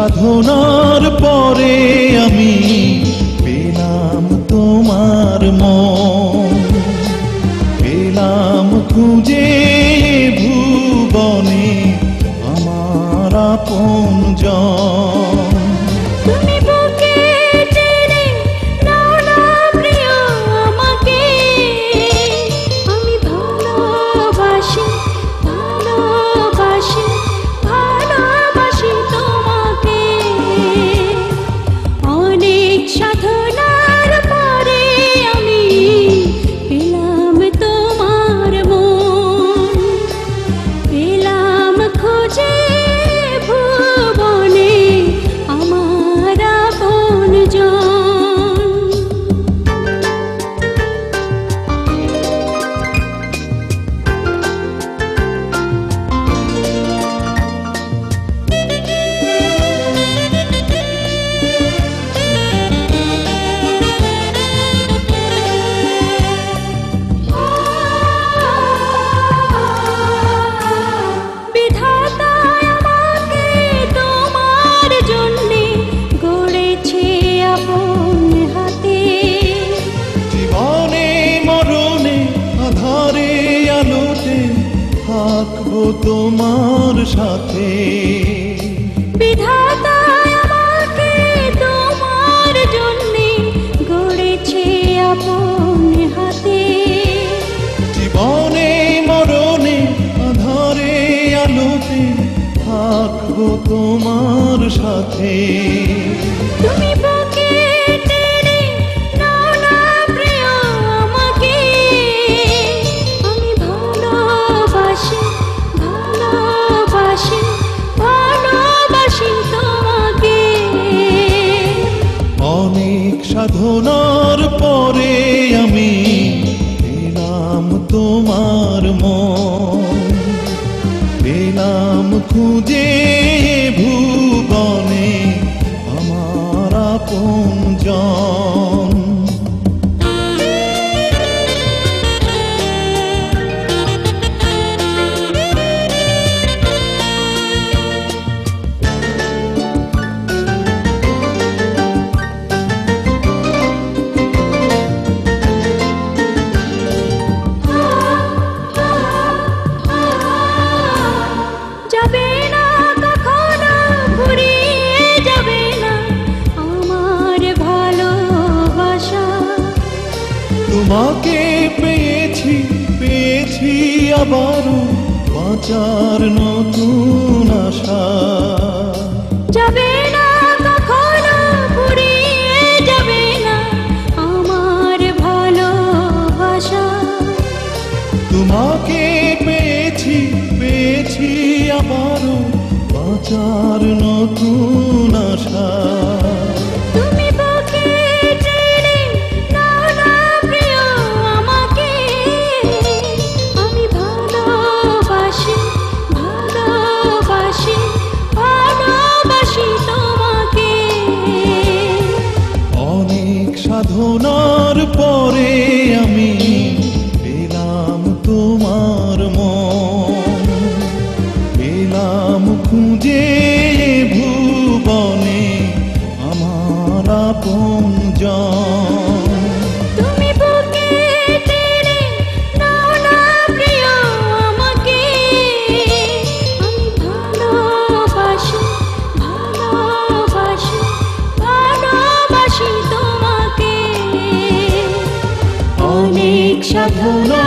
সাধনার পরে আমি পেলাম তোমার মন, পেলাম খুঁজে ভুবনে আমার আপনজন। তুমি বুকে টেনে নাও না প্রিয় আমাকে, আমি ভালোবাসি ভালোবাসি ভালোবাসি তোমাকে। অনেক সাধনার পরে আমি পেলাম তোমার মন, পেলাম খুঁজে ভুবনে আমার আপনজন। বিধাতা আমাকে তোমার জন্যে গড়েছে আপন হাতে, জীবনে মরণে আধারে আলোতে থাকবো তোমার সাথে। বিধাতা আমাকে তোমার জন্যে গড়েছে আপন হাতে, জীবনে মরণে আধারে আলোতে থাকবো তোমার সাথে। তুমি বুকে টেনে নাও না প্রিয় আমাকে, আমি ভালোবাসি ভালোবাসি ভালোবাসি তোমাকে। অনেক সাধনার পরে আমি পেলাম তোমার মন, পেলাম খুঁজে ভুবনে আমার আপনজন। যাবে না কখনো ফুরিয়ে যাবে না আমার ভালোবাসা, তোমাকে পেয়েছি পেয়েছি আবারও বাঁচার নতুন আশা। যাবে না কখনো ফুরিয়ে যাবে না আমার ভালোবাসা, তোমাকে পেয়েছি পেয়েছি আবারও বাঁচার নতুন আশা। তুমি বুকে টেনে নাও না প্রিয় আমাকে, আমি ভালোবাসি ভালোবাসি ভালোবাসি তোমাকে। অনেক সাধনার পরে আমি পেলাম তোমার মন, পেলাম খুঁজে ভুবনে আমার আপনজন। তুমি বুকে টেনে নাও না প্রিয় আমাকে, আমি ভালোবাসি ভালোবাসি ভালোবাসি তোমাকে। অনেক সাধনা